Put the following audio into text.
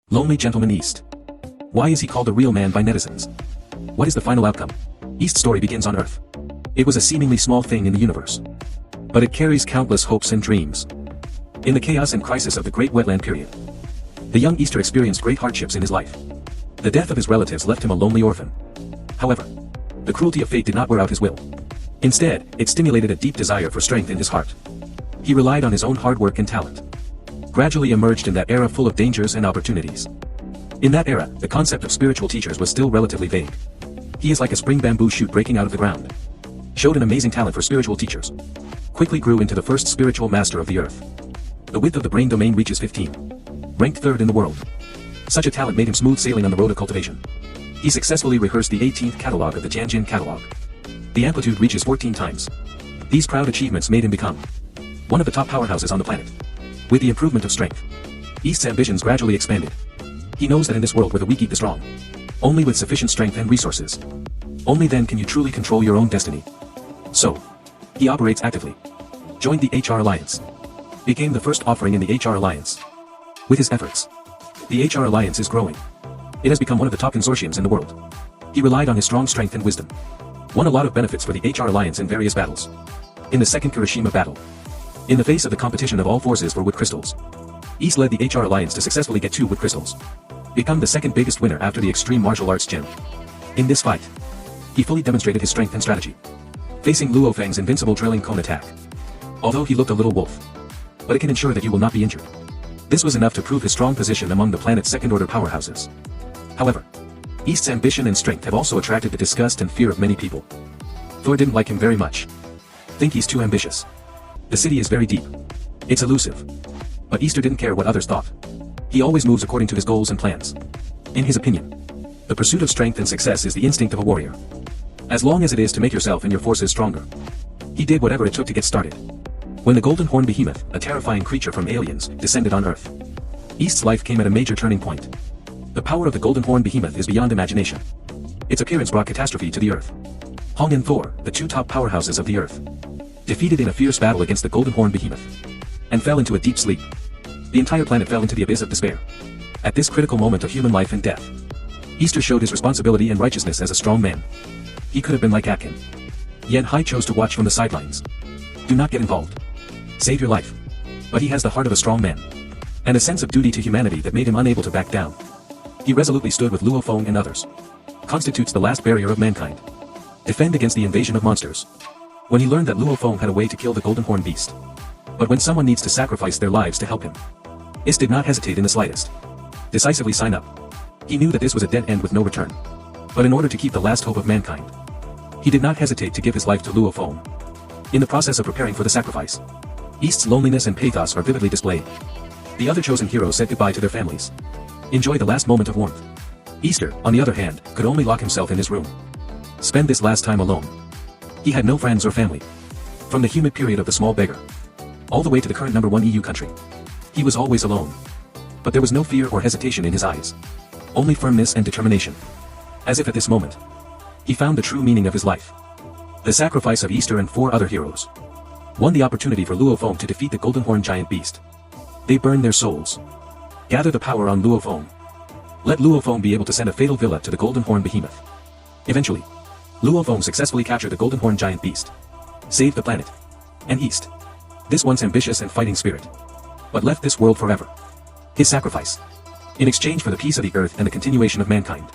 Lonely Gentleman East. Why is he called a real man by netizens? What is the final outcome? East's story begins on Earth. It was a seemingly small thing in the universe. But it carries countless hopes and dreams. In the chaos and crisis of the Great Wetland period, the young Easter experienced great hardships in his life. The death of his relatives left him a lonely orphan. However, the cruelty of fate did not wear out his will. Instead, it stimulated a deep desire for strength in his heart. He relied on his own hard work and talent. Gradually emerged in that era full of dangers and opportunities. In that era, the concept of spiritual teachers was still relatively vague. He is like a spring bamboo shoot breaking out of the ground. Showed an amazing talent for spiritual teachers. Quickly grew into the first spiritual master of the earth. The width of the brain domain reaches 15. Ranked third in the world. Such a talent made him smooth sailing on the road of cultivation. He successfully rehearsed the 18th catalog of the Tianjin catalog. The amplitude reaches 14 times. These proud achievements made him become one of the top powerhouses on the planet. With the improvement of strength, East's ambitions gradually expanded. He knows that in this world where the weak eat the strong, only with sufficient strength and resources, only then can you truly control your own destiny. So, he operates actively. Joined the HR Alliance. Became the first offering in the HR Alliance. With his efforts, the HR Alliance is growing. It has become one of the top consortiums in the world. He relied on his strong strength and wisdom. Won a lot of benefits for the HR Alliance in various battles. In the second Kirishima battle, in the face of the competition of all forces for wood crystals, East led the HR Alliance to successfully get 2 wood crystals. Become the second biggest winner after the extreme martial arts gem. In this fight, he fully demonstrated his strength and strategy. Facing Luo Feng's invincible drilling cone attack. Although he looked a little wolf, but it can ensure that you will not be injured. This was enough to prove his strong position among the planet's second-order powerhouses. However, East's ambition and strength have also attracted the disgust and fear of many people. Thor didn't like him very much. Think he's too ambitious. The city is very deep. It's elusive. But Easter didn't care what others thought. He always moves according to his goals and plans. In his opinion, the pursuit of strength and success is the instinct of a warrior. As long as it is to make yourself and your forces stronger. He did whatever it took to get started. When the Golden Horn Behemoth, a terrifying creature from aliens, descended on Earth, East's life came at a major turning point. The power of the Golden Horn Behemoth is beyond imagination. Its appearance brought catastrophe to the Earth. Hong and Thor, the 2 top powerhouses of the Earth, defeated in a fierce battle against the Golden Horn Behemoth, and fell into a deep sleep. The entire planet fell into the abyss of despair. At this critical moment of human life and death, Easter showed his responsibility and righteousness as a strong man. He could have been like Atkin. Yen Hai chose to watch from the sidelines. Do not get involved. Save your life. But he has the heart of a strong man, and a sense of duty to humanity that made him unable to back down. He resolutely stood with Luo Feng and others. Constitutes the last barrier of mankind. Defend against the invasion of monsters. When he learned that Luo Feng had a way to kill the Golden Horn Beast. But when someone needs to sacrifice their lives to help him, Ist did not hesitate in the slightest. Decisively sign up. He knew that this was a dead end with no return. But in order to keep the last hope of mankind, he did not hesitate to give his life to Luo Feng. In the process of preparing for the sacrifice, Ist's loneliness and pathos are vividly displayed. The other chosen heroes said goodbye to their families. Enjoy the last moment of warmth. Easter, on the other hand, could only lock himself in his room. Spend this last time alone. He had no friends or family. From the humid period of the small beggar, all the way to the current #1 EU country, he was always alone. But there was no fear or hesitation in his eyes. Only firmness and determination. As if at this moment, he found the true meaning of his life. The sacrifice of Easter and 4 other heroes won the opportunity for Luo Feng to defeat the Golden Horn Giant Beast. They burned their souls. Gather the power on Luo Feng. Let Luo Feng be able to send a fatal villa to the Golden Horn Behemoth. Eventually, Luo Feng successfully captured the Golden Horn Giant Beast. Saved the planet. And East. This once ambitious and fighting spirit. But left this world forever. His sacrifice. In exchange for the peace of the earth and the continuation of mankind.